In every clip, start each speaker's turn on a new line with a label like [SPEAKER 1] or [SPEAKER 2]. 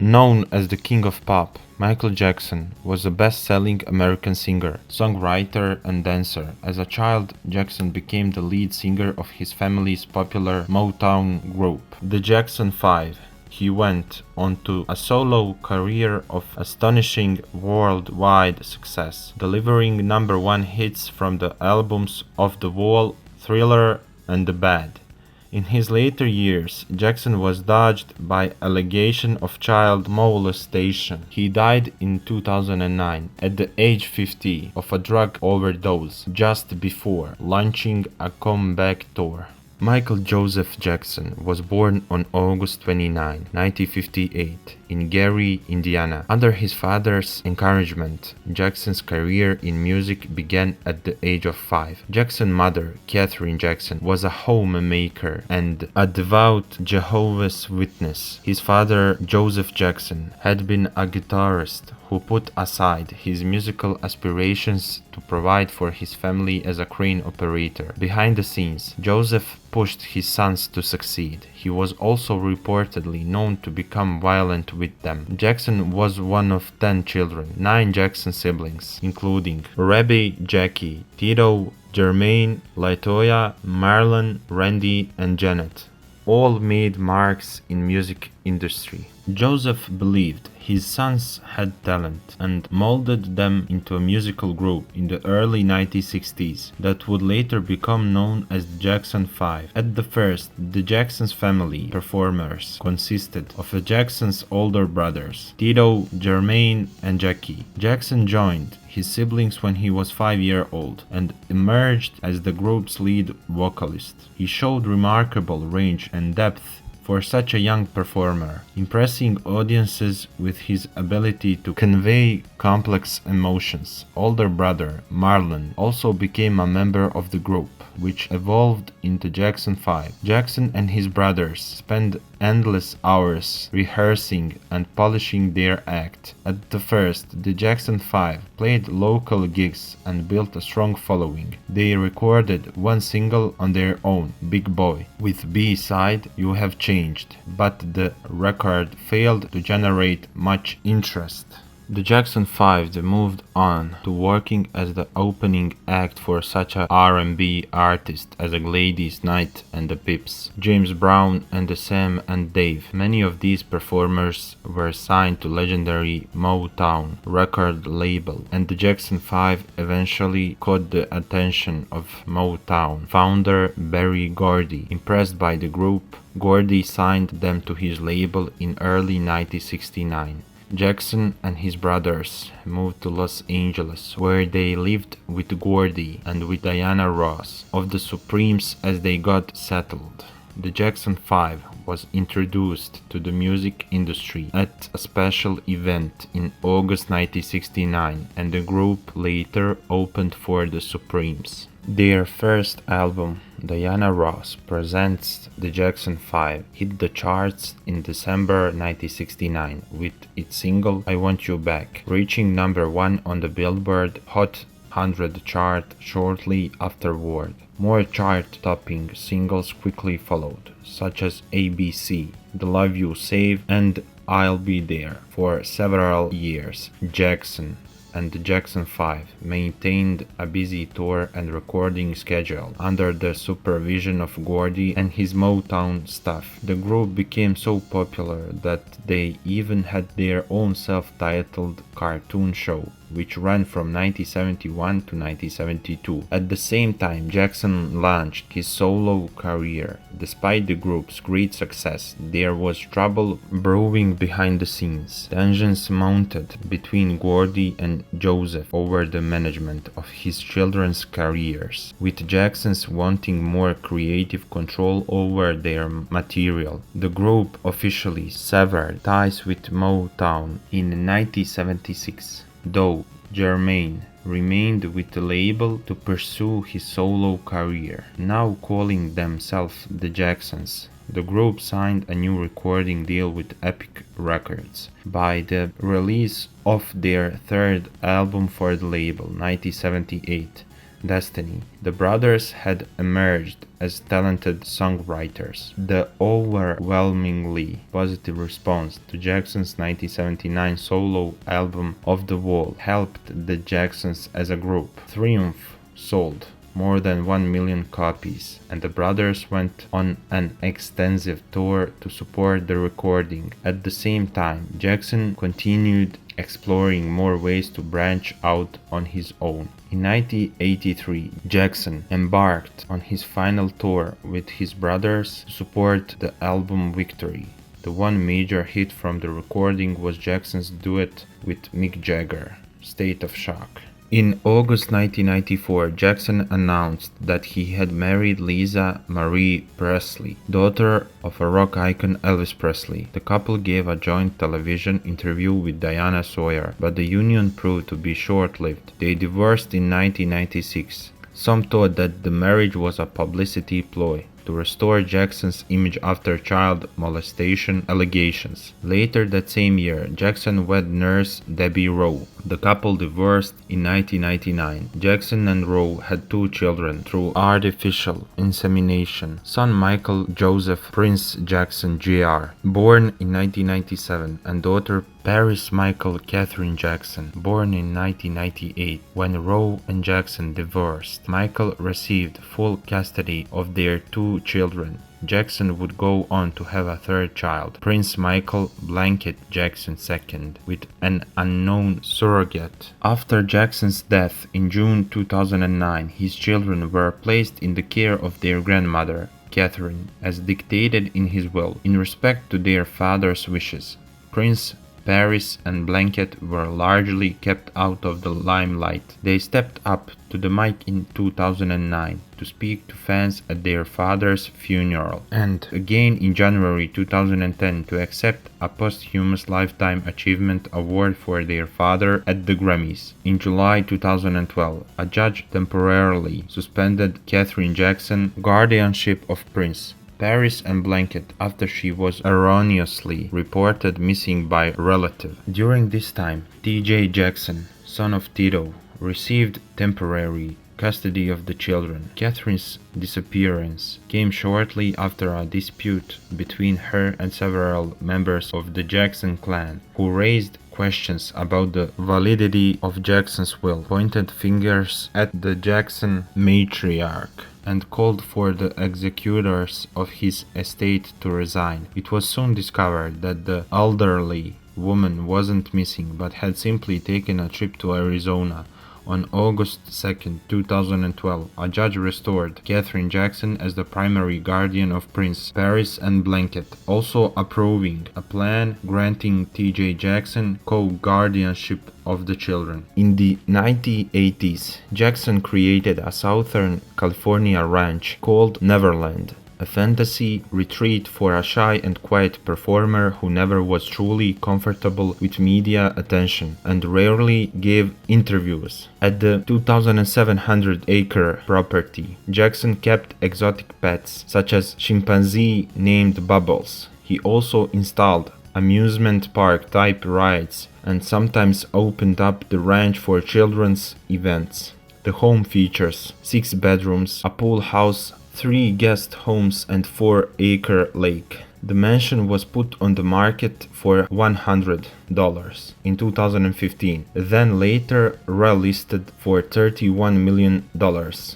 [SPEAKER 1] Known as the King of Pop, Michael Jackson was a best-selling American singer, songwriter, and dancer. As a child, Jackson became the lead singer of his family's popular Motown group, the Jackson 5. He went on to a solo career of astonishing worldwide success, delivering number-one hits from the albums Off the Wall, Thriller, and The Bad. In his later years, Jackson was dogged by allegation of child molestation. He died in 2009 at the age 50 of a drug overdose just before launching a comeback tour. Michael Joseph Jackson was born on August 29, 1958, in Gary, Indiana. Under his father's encouragement, Jackson's career in music began at the age of 5. Jackson's mother, Katherine Jackson, was a homemaker and a devout Jehovah's Witness. His father, Joseph Jackson, had been a guitarist who put aside his musical aspirations to provide for his family as a crane operator. Behind the scenes, Joseph pushed his sons to succeed. He was also reportedly known to become violent with them. Jackson was one of 10 children, 9 Jackson siblings, including Rebbie, Jackie, Tito, Jermaine, Toya, Marlon, Randy, and Janet. All made marks in music industry. Joseph believed his sons had talent and molded them into a musical group in the early 1960s that would later become known as the Jackson 5. At the first, the Jackson's family performers consisted of the Jackson's older brothers, Tito, Jermaine, and Jackie. Jackson joined his siblings when he was 5 years old and emerged as the group's lead vocalist. He showed remarkable range and depth for such a young performer, impressing audiences with his ability to convey complex emotions. Older brother, Marlon, also became a member of the group, which evolved into Jackson 5. Jackson and his brothers spent endless hours rehearsing and polishing their act. At the first, the Jackson 5 played local gigs and built a strong following. They recorded one single on their own, Big Boy, with B-side You Have Changed, but the record failed to generate much interest. The Jackson 5 moved on to working as the opening act for such a R&B artist as a Gladys Knight and the Pips, James Brown and the Sam and Dave. Many of these performers were signed to legendary Motown record label, and the Jackson 5 eventually caught the attention of Motown founder Berry Gordy. Impressed by the group, Gordy signed them to his label in early 1969. Jackson and his brothers moved to Los Angeles, where they lived with Gordy and with Diana Ross of the Supremes as they got settled. The Jackson 5 was introduced to the music industry at a special event in August 1969, and the group later opened for the Supremes. Their first album, Diana Ross Presents the Jackson 5, hit the charts in December 1969 with its single I Want You Back, reaching number 1 on the Billboard Hot 100 chart shortly afterward. More chart-topping singles quickly followed, such as ABC, The Love You Save, and I'll Be There. For several years, Jackson and the Jackson 5 maintained a busy tour and recording schedule under the supervision of Gordy and his Motown staff. The group became so popular that they even had their own self-titled cartoon show, which ran from 1971 to 1972. At the same time, Jackson launched his solo career. Despite the group's great success, there was trouble brewing behind the scenes. Tensions mounted between Gordy and Joseph over the management of his children's careers, with Jackson's wanting more creative control over their material. The group officially severed ties with Motown in 1976. Though Jermaine remained with the label to pursue his solo career, now calling themselves the Jacksons. The group signed a new recording deal with Epic Records. By the release of their third album for the label, 1978, destiny. The brothers had emerged as talented songwriters. The overwhelmingly positive response to Jackson's 1979 solo album Off the Wall helped the Jacksons as a group. Triumph sold more than 1 million copies, and the brothers went on an extensive tour to support the recording. At the same time, Jackson continued exploring more ways to branch out on his own. In 1983, Jackson embarked on his final tour with his brothers to support the album Victory. The one major hit from the recording was Jackson's duet with Mick Jagger, State of Shock. In August 1994, Jackson announced that he had married Lisa Marie Presley, daughter of a rock icon Elvis Presley. The couple gave a joint television interview with Diana Sawyer, but the union proved to be short-lived. They divorced in 1996. Some thought that the marriage was a publicity ploy to restore Jackson's image after child molestation allegations. Later that same year, Jackson wed nurse Debbie Rowe. The couple divorced in 1999. Jackson and Rowe had 2 children through artificial insemination. Son Michael Joseph Prince Jackson Jr., born in 1997, and daughter Paris Michael Katherine Jackson, born in 1998. When Rowe and Jackson divorced, Michael received full custody of their 2 children. Jackson would go on to have a 3rd child, Prince Michael Blanket Jackson II, with an unknown surrogate. After Jackson's death in June 2009, his children were placed in the care of their grandmother, Katherine, as dictated in his will, in respect to their father's wishes. Prince Paris and Blanket were largely kept out of the limelight. They stepped up to the mic in 2009 to speak to fans at their father's funeral, and again in January 2010 to accept a posthumous Lifetime Achievement Award for their father at the Grammys. In July 2012, a judge temporarily suspended Katherine Jackson's guardianship of Prince, Paris and Blanket after she was erroneously reported missing by a relative. During this time, T.J. Jackson, son of Tito, received temporary custody of the children. Katherine's disappearance came shortly after a dispute between her and several members of the Jackson clan, who raised questions about the validity of Jackson's will, pointed fingers at the Jackson matriarch, and called for the executors of his estate to resign. It was soon discovered that the elderly woman wasn't missing, but had simply taken a trip to Arizona. On August 2, 2012, a judge restored Katherine Jackson as the primary guardian of Prince, Paris and Blanket, also approving a plan granting T.J. Jackson co-guardianship of the children. In the 1980s, Jackson created a Southern California ranch called Neverland, a fantasy retreat for a shy and quiet performer who never was truly comfortable with media attention and rarely gave interviews. At the 2,700-acre property, Jackson kept exotic pets such as chimpanzee named Bubbles. He also installed amusement park type rides and sometimes opened up the ranch for children's events. The home features 6 bedrooms, a pool house, 3 guest homes and 4-acre lake. The mansion was put on the market for $100 in 2015, then later relisted for $31 million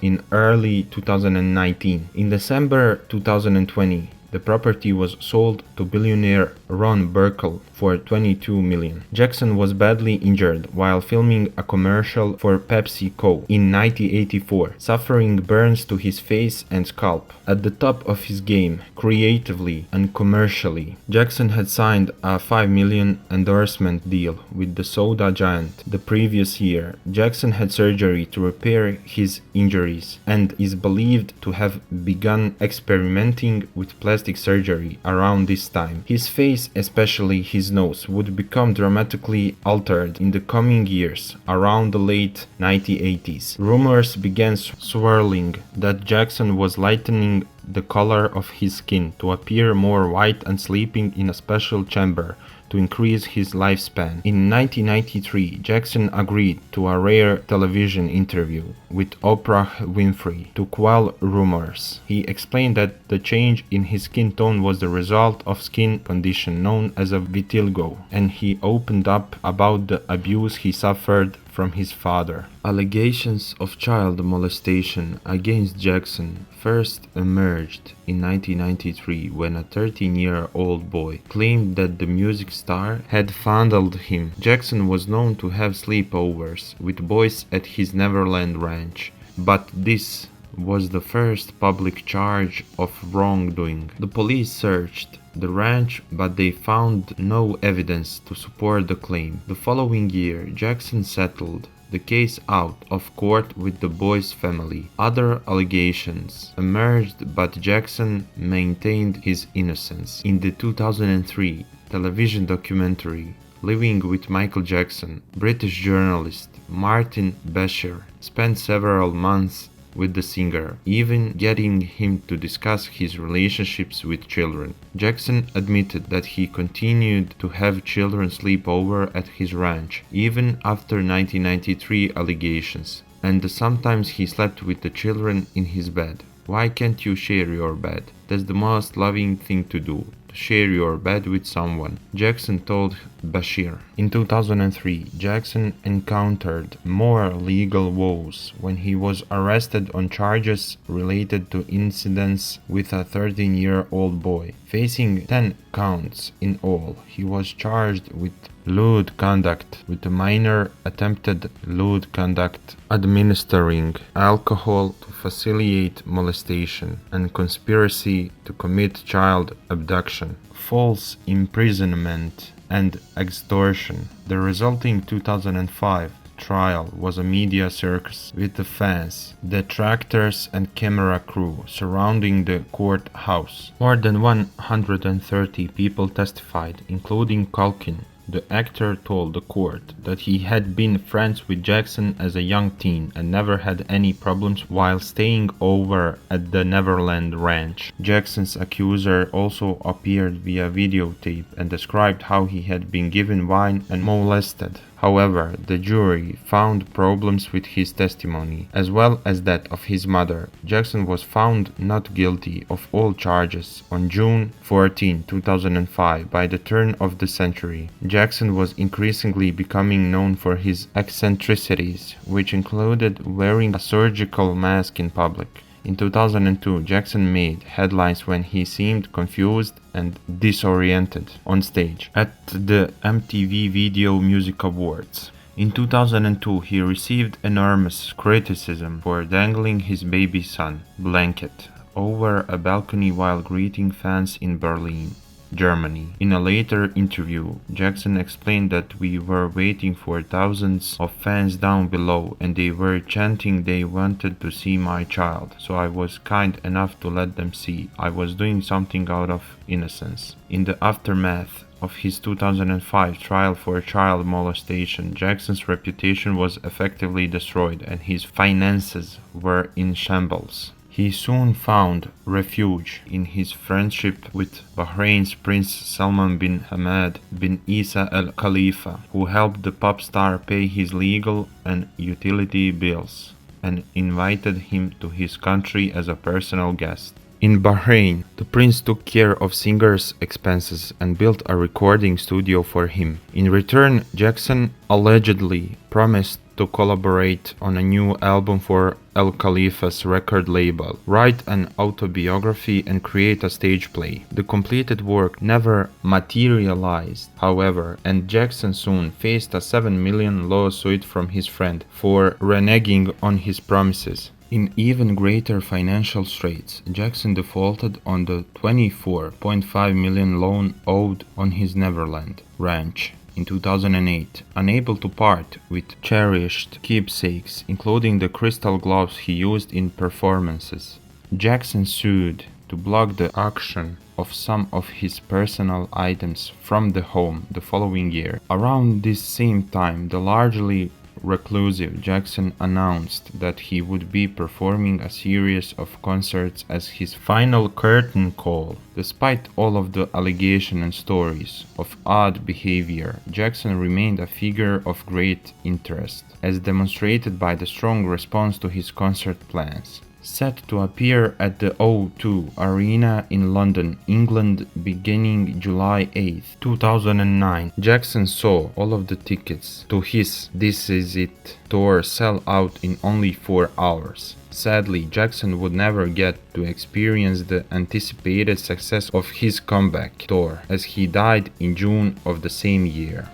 [SPEAKER 1] in early 2019. In December 2020, the property was sold to billionaire Ron Burkle for $22 million. Jackson was badly injured while filming a commercial for PepsiCo in 1984, suffering burns to his face and scalp. At the top of his game, creatively and commercially, Jackson had signed a $5 million endorsement deal with the soda giant the previous year. Jackson had surgery to repair his injuries and is believed to have begun experimenting with plastic surgery around this time. His face, especially his nose, would become dramatically altered in the coming years. Around the late 1980s, rumors began swirling that Jackson was lightening the color of his skin to appear more white and sleeping in a special chamber to increase his lifespan. In 1993, Jackson agreed to a rare television interview with Oprah Winfrey to quell rumors. He explained that the change in his skin tone was the result of skin condition known as a vitiligo, and he opened up about the abuse he suffered from his father. Allegations of child molestation against Jackson first emerged in 1993 when a 13-year-old boy claimed that the music star had fondled him. Jackson was known to have sleepovers with boys at his Neverland Ranch, but this was the first public charge of wrongdoing. The police searched the ranch, but they found no evidence to support the claim. The following year, Jackson settled the case out of court with the boy's family. Other allegations emerged, but Jackson maintained his innocence. In the 2003 television documentary Living with Michael Jackson, British journalist Martin Bashir spent several months with the singer, even getting him to discuss his relationships with children. Jackson admitted that he continued to have children sleep over at his ranch, even after 1993 allegations, and sometimes he slept with the children in his bed. Why can't you share your bed? That's the most loving thing to do, to share your bed with someone, Jackson told Bashir. In 2003, Jackson encountered more legal woes when he was arrested on charges related to incidents with a 13-year-old boy. Facing 10 counts in all, he was charged with lewd conduct with a minor, attempted lewd conduct, administering alcohol to facilitate molestation, and conspiracy to commit child abduction, false imprisonment, and extortion. The resulting 2005 trial was a media circus with the fans, detractors, and camera crew surrounding the courthouse. More than 130 people testified, including Culkin. The actor told the court that he had been friends with Jackson as a young teen and never had any problems while staying over at the Neverland Ranch. Jackson's accuser also appeared via videotape and described how he had been given wine and molested. However, the jury found problems with his testimony, as well as that of his mother. Jackson was found not guilty of all charges on June 14, 2005. By the turn of the century, Jackson was increasingly becoming known for his eccentricities, which included wearing a surgical mask in public. In 2002, Jackson made headlines when he seemed confused and disoriented on stage at the MTV Video Music Awards. In 2002, he received enormous criticism for dangling his baby son, Blanket, over a balcony while greeting fans in Berlin, Germany. In a later interview, Jackson explained that we were waiting for thousands of fans down below and they were chanting they wanted to see my child, so I was kind enough to let them see. I was doing something out of innocence. In the aftermath of his 2005 trial for child molestation, Jackson's reputation was effectively destroyed and his finances were in shambles. He soon found refuge in his friendship with Bahrain's Prince Salman bin Hamad bin Isa Al Khalifa, who helped the pop star pay his legal and utility bills and invited him to his country as a personal guest. In Bahrain, the prince took care of singer's expenses and built a recording studio for him. In return, Jackson allegedly promised to collaborate on a new album for Al Khalifa's record label, write an autobiography, and create a stage play. The completed work never materialized, however, and Jackson soon faced a $7 million lawsuit from his friend for reneging on his promises. In even greater financial straits, Jackson defaulted on the $24.5 million loan owed on his Neverland Ranch in 2008, unable to part with cherished keepsakes, including the crystal gloves he used in performances. Jackson sued to block the auction of some of his personal items from the home the following year. Around this same time, the largely reclusive, Jackson announced that he would be performing a series of concerts as his final curtain call. Despite all of the allegations and stories of odd behavior, Jackson remained a figure of great interest, as demonstrated by the strong response to his concert plans. Set to appear at the O2 Arena in London, England beginning July 8, 2009. Jackson saw all of the tickets to his This Is It tour sell out in only 4 hours. Sadly, Jackson would never get to experience the anticipated success of his comeback tour, as he died in June of the same year.